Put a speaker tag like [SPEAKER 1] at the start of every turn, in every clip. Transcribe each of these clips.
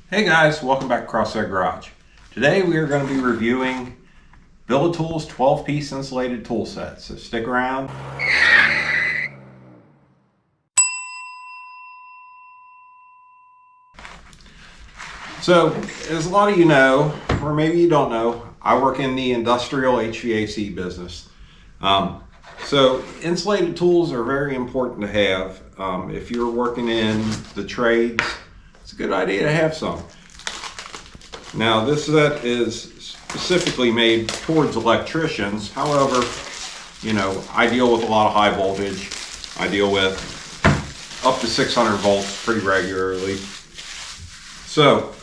[SPEAKER 1] Hey guys, welcome back to Crosshair Garage. Today we are going to be reviewing Bilitools 12-piece insulated tool set, so stick around. So, as a lot of you know, or maybe you don't know, I work in the industrial HVAC business. So insulated tools are very important to have. If you're working in the trades, it's a good idea to have some. Now this set is specifically made towards electricians. However, you know, I deal with a lot of high voltage. I deal with up to 600 volts pretty regularly. So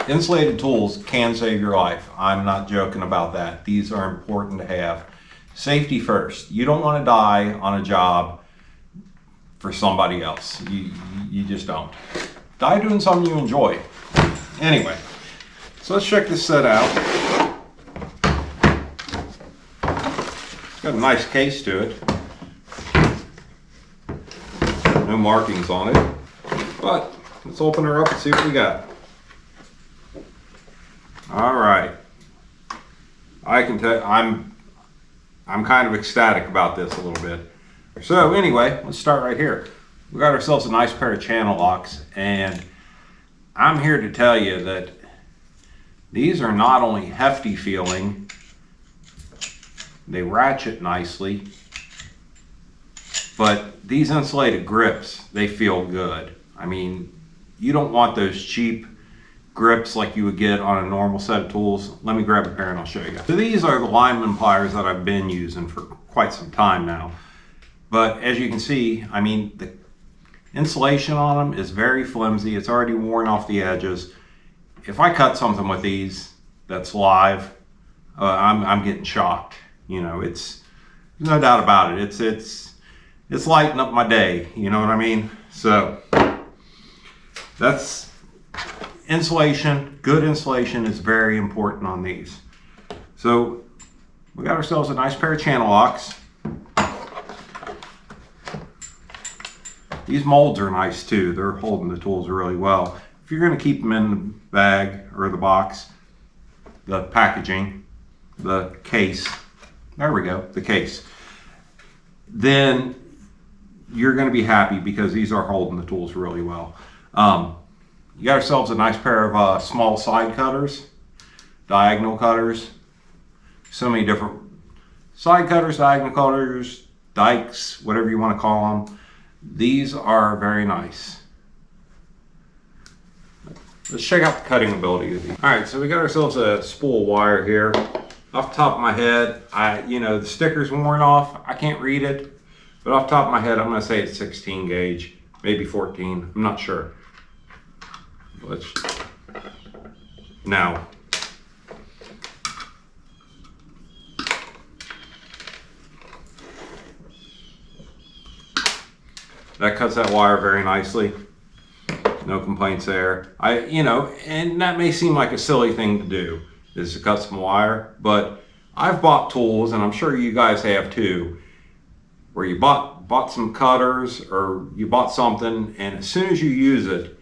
[SPEAKER 1] insulated tools can save your life. I'm not joking about that. These are important to have. Safety first. You don't want to die on a job for somebody else. You just don't. Die doing something you enjoy. Anyway, so let's check this set out. It's got a nice case to it. No markings on it. But let's open her up and see what we got. All right. I can tell I'm kind of ecstatic about this a little bit. So anyway, let's start right here. We got ourselves a nice pair of channel locks, and I'm here to tell you that these are not only hefty feeling, they ratchet nicely, but these insulated grips, they feel good. I mean, you don't want those cheap grips like you would get on a normal set of tools. Let me grab a pair and I'll show you. So these are the lineman pliers that I've been using for quite some time now. But as you can see, I mean, the insulation on them is very flimsy. It's already worn off the edges. If I cut something with these that's live, I'm getting shocked. You know, it's no doubt about it. It's lighting up my day. You know what I mean? So that's insulation. Good insulation is very important on these. So we got ourselves a nice pair of channel locks. These molds are nice too. They're holding the tools really well. If you're going to keep them in the bag or the box, the packaging, the case, there we go, the case, then you're going to be happy because these are holding the tools really well. You got ourselves a nice pair of small side cutters, diagonal cutters, so many different side cutters, diagonal cutters, dikes, whatever you want to call them. These are very nice. Let's check out the cutting ability of these. All right, so we got ourselves a spool of wire here. Off the top of my head, the sticker's worn off. I can't read it, but off the top of my head, I'm going to say it's 16 gauge, maybe 14. I'm not sure. Now, that cuts that wire very nicely. No complaints there. And that may seem like a silly thing to do, is to cut some wire, but I've bought tools, and I'm sure you guys have too, where you bought some cutters or you bought something, and as soon as you use it,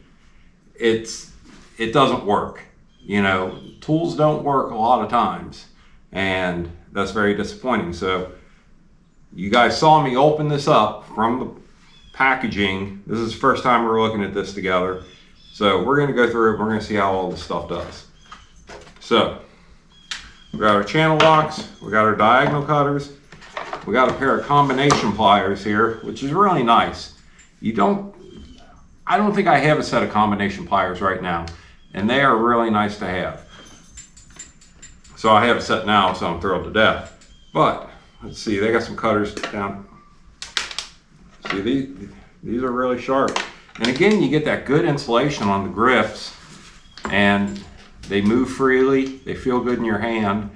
[SPEAKER 1] it doesn't work. You know, tools don't work a lot of times, and that's very disappointing. So you guys saw me open this up from the packaging. This is the first time we're looking at this together. So we're going to go through it. We're going to see how all this stuff does. So we got our channel locks. We got our diagonal cutters. We got a pair of combination pliers here, which is really nice. I don't think I have a set of combination pliers right now, and they are really nice to have. So I have a set now, so I'm thrilled to death. But let's see, they got some cutters down. See, these are really sharp. And again, you get that good insulation on the grips, and they move freely. They feel good in your hand.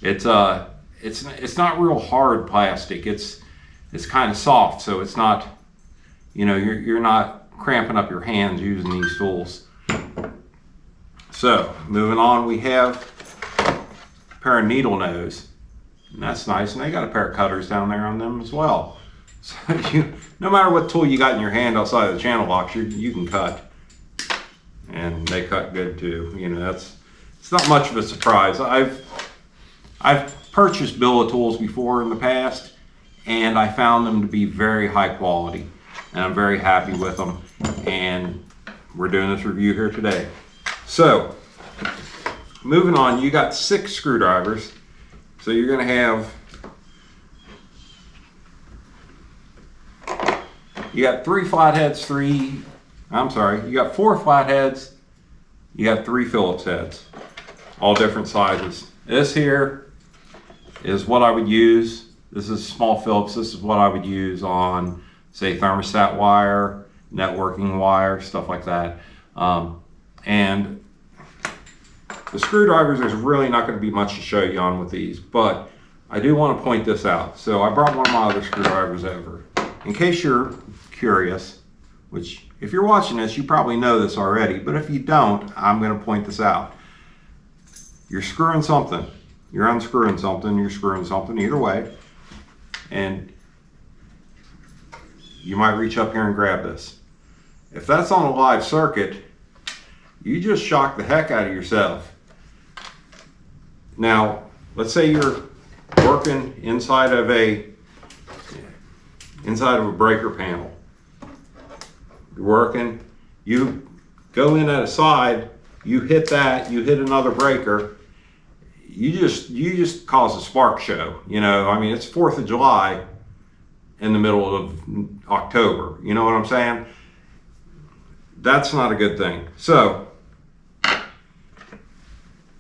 [SPEAKER 1] It's not real hard plastic. It's kind of soft, so it's not, you know, you're not cramping up your hands using these tools. So moving on, we have a pair of needle nose, and that's nice. And they got a pair of cutters down there on them as well. So no matter what tool you got in your hand outside of the channel locks, you can cut. and they cut good too. You know, it's not much of a surprise. I've purchased Bilitools before in the past, and I found them to be very high quality, and I'm very happy with them. And we're doing this review here today. So, moving on, you got 6 screwdrivers. So you're going to have, you got 3 flatheads, you got 4 flatheads, you got 3 Phillips heads, all different sizes. This here is what I would use. This is small Phillips. This is what I would use on, say, thermostat wire, networking wire, stuff like that. And the screwdrivers, there's really not going to be much to show you on with these, but I do want to point this out. So I brought one of my other screwdrivers over. In case you're curious, which if you're watching this, you probably know this already, but if you don't, I'm going to point this out. You're screwing something, you're unscrewing something, you're screwing something, either way, and you might reach up here and grab this. If that's on a live circuit, you just shock the heck out of yourself. Now, let's say you're working inside of a breaker panel. You're working, you go in at a side, you hit that, you hit another breaker, you just cause a spark show. You know, I mean, it's 4th of July in the middle of October. You know what I'm saying? That's not a good thing. So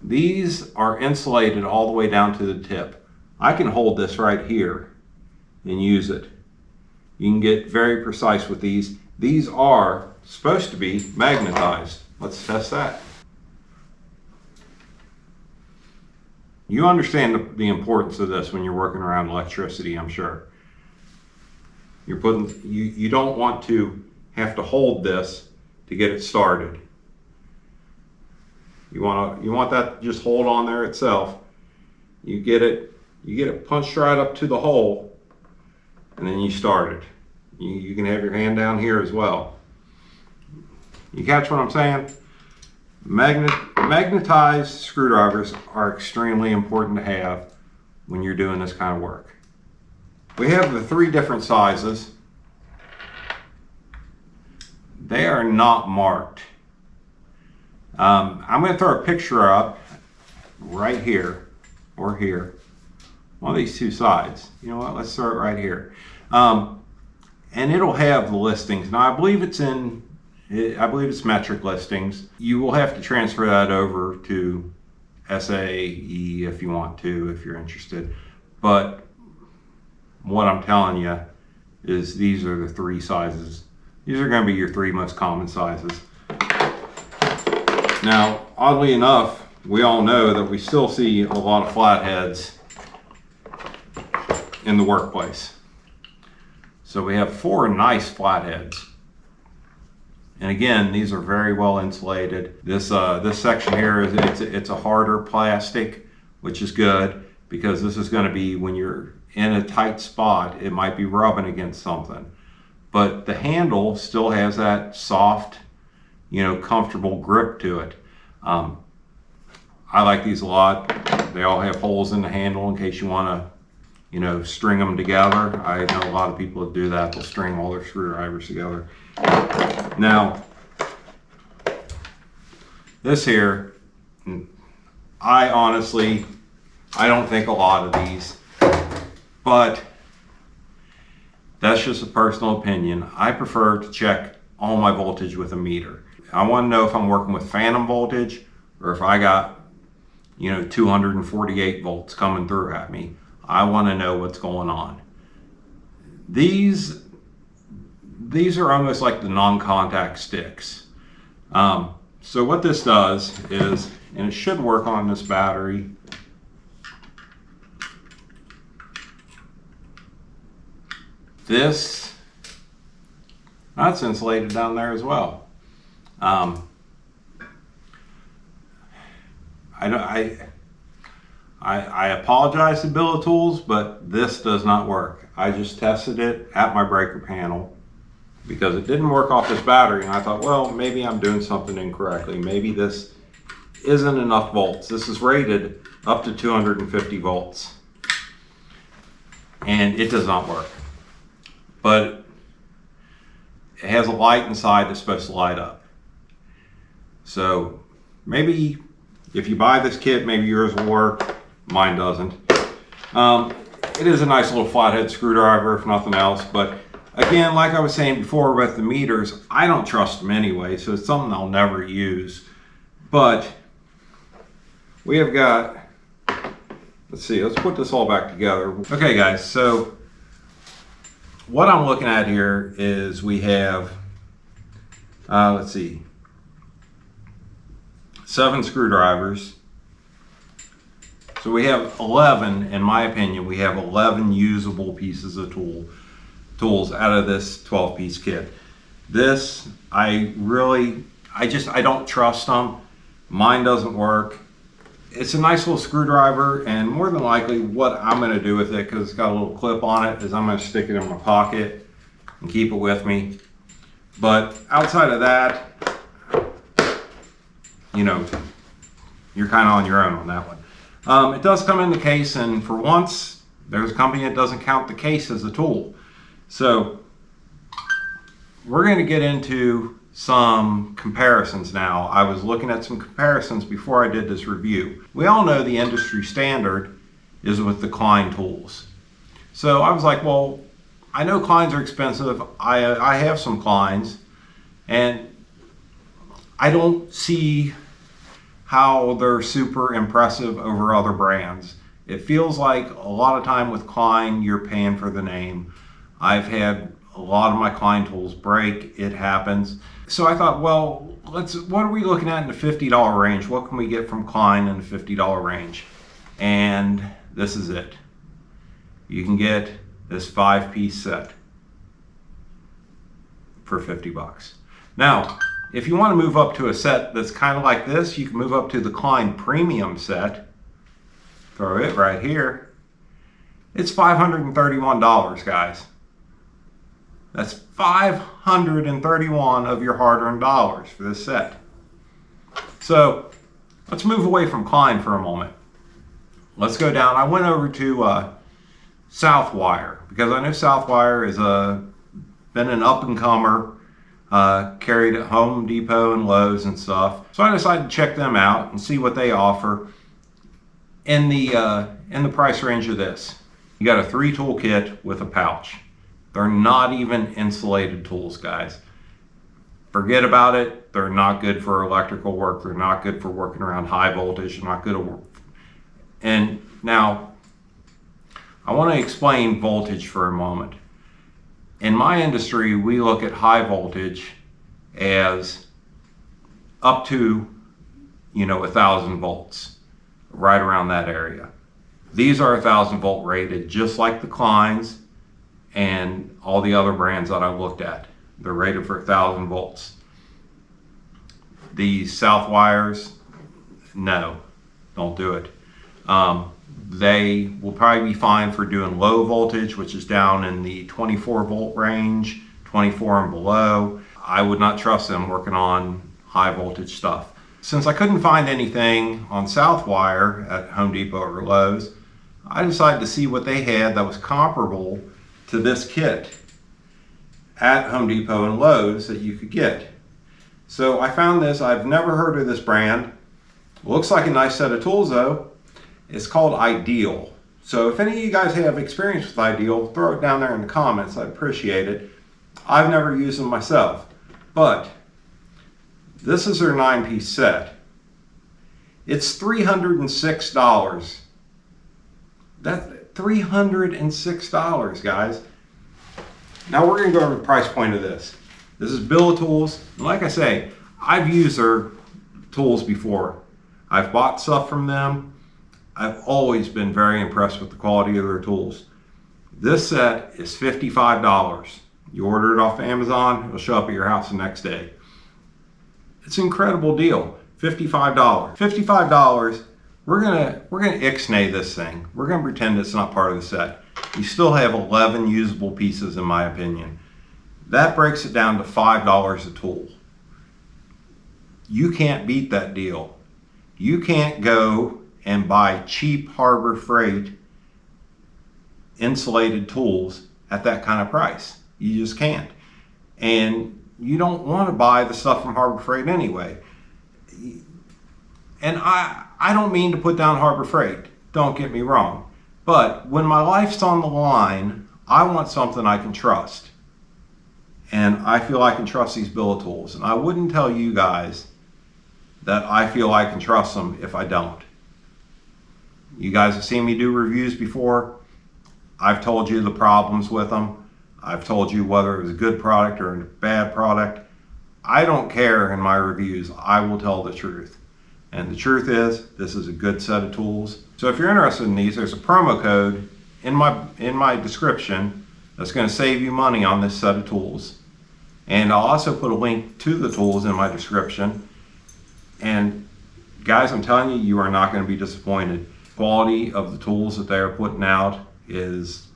[SPEAKER 1] these are insulated all the way down to the tip. I can hold this right here and use it. You can get very precise with these. These are supposed to be magnetized. Let's test that. You understand the importance of this when you're working around electricity, I'm sure. You're putting, you don't want to have to hold this to get it started. You want that to just hold on there itself. You get it punched right up to the hole, and then you start it. You can have your hand down here as well. You catch what I'm saying? Magnetized screwdrivers are extremely important to have when you're doing this kind of work. We have the 3 different sizes. They are not marked. I'm going to throw a picture up right here or here, one of these 2 sides. You know what? Let's throw it right here. And it'll have the listings. Now I believe it's metric listings. You will have to transfer that over to SAE if you want to, if you're interested. But what I'm telling you is these are the 3 sizes. These are going to be your 3 most common sizes. Now, oddly enough, we all know that we still see a lot of flatheads in the workplace. So we have 4 nice flatheads. And again, these are very well insulated. This section here, it's a harder plastic, which is good, because this is going to be, when you're in a tight spot, it might be rubbing against something. But the handle still has that soft, you know, comfortable grip to it. I like these a lot. They all have holes in the handle in case you want to, you know, string them together. I know a lot of people that do that. They'll string all their screwdrivers together. Now, this here, I don't think a lot of these, but that's just a personal opinion. I prefer to check all my voltage with a meter. I want to know if I'm working with phantom voltage or if I got, you know, 248 volts coming through at me. I want to know what's going on. These are almost like the non-contact sticks. So what this does is, and it should work on this battery. That's insulated down there as well. I apologize to Bilitools, but this does not work. I just tested it at my breaker panel, because it didn't work off this battery. And I thought, well, maybe I'm doing something incorrectly. Maybe this isn't enough volts. This is rated up to 250 volts. And it does not work. But it has a light inside that's supposed to light up. So maybe if you buy this kit, maybe yours will work. Mine doesn't. It is a nice little flathead screwdriver, if nothing else. But again, like I was saying before with the meters, I don't trust them anyway, so it's something I'll never use. But we have got, let's see, let's put this all back together. Okay guys, so what I'm looking at here is we have, let's see, 7 screwdrivers. So we have 11, in my opinion, we have 11 usable pieces of tools out of this 12-piece kit. This, I don't trust them. Mine doesn't work. It's a nice little screwdriver, and more than likely what I'm going to do with it, because it's got a little clip on it, is I'm going to stick it in my pocket and keep it with me. But outside of that, you know, you're kind of on your own on that one. It does come in the case, and for once, there's a company that doesn't count the case as a tool. So we're going to get into some comparisons now. I was looking at some comparisons before I did this review. We all know the industry standard is with the Klein tools. So I was like, well, I know Kleins are expensive. I have some Kleins, and I don't see how they're super impressive over other brands. It feels like a lot of time with Klein, you're paying for the name. I've had a lot of my Klein tools break. It happens. So I thought, well, what are we looking at in the $50 range? What can we get from Klein in the $50 range? And this is it. You can get this 5-piece set for 50 bucks. Now, if you want to move up to a set that's kind of like this, you can move up to the Klein Premium set. Throw it right here. It's $531, guys. That's 531 of your hard-earned dollars for this set. So let's move away from Klein for a moment. Let's go down. I went over to Southwire, because I know Southwire is been an up-and-comer, carried at Home Depot and Lowe's and stuff. So I decided to check them out and see what they offer in the price range of this. You got a 3-tool kit with a pouch. They're not even insulated tools, guys. Forget about it. They're not good for electrical work. They're not good for working around high voltage. They're not good at work. And now, I want to explain voltage for a moment. In my industry, we look at high voltage as up to, 1,000 volts, right around that area. These are 1,000 volt rated, just like the Kleins and all the other brands that I looked at. They're rated for 1,000 volts. The Southwires, no, don't do it. They will probably be fine for doing low voltage, which is down in the 24 volt range, 24 and below. I would not trust them working on high voltage stuff. Since I couldn't find anything on Southwire at Home Depot or Lowe's, I decided to see what they had that was comparable to this kit at Home Depot and Lowe's that you could get. So I found this. I've never heard of this brand. Looks like a nice set of tools though. It's called Ideal. So if any of you guys have experience with Ideal, throw it down there in the comments. I'd appreciate it. I've never used them myself, but this is their 9-piece set. It's $306. That's $306, guys. Now we're going to go over the price point of this. This is Bilitools. And like I say, I've used their tools before. I've bought stuff from them. I've always been very impressed with the quality of their tools. This set is $55. You order it off Amazon, it'll show up at your house the next day. It's an incredible deal. $55. $55. We're gonna ixnay this thing. We're gonna pretend it's not part of the set. You still have 11 usable pieces, in my opinion. That breaks it down to $5 a tool. You can't beat that deal. You can't go and buy cheap Harbor Freight insulated tools at that kind of price. You just can't. And you don't want to buy the stuff from Harbor Freight anyway. And I don't mean to put down Harbor Freight, don't get me wrong. But when my life's on the line, I want something I can trust. And I feel I can trust these Bilitools. And I wouldn't tell you guys that I feel I can trust them if I don't. You guys have seen me do reviews before. I've told you the problems with them. I've told you whether it was a good product or a bad product. I don't care in my reviews. I will tell the truth. And the truth is, this is a good set of tools. So if you're interested in these, there's a promo code in my description that's going to save you money on this set of tools. And I'll also put a link to the tools in my description. And guys, I'm telling you, you are not going to be disappointed. Quality of the tools that they are putting out is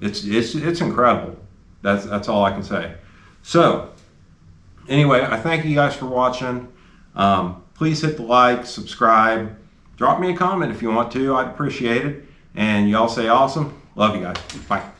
[SPEAKER 1] it's incredible. That's all I can say. So anyway, I thank you guys for watching. Please hit the like, subscribe, drop me a comment if you want to. I'd appreciate it. And y'all stay awesome. Love you guys. Bye.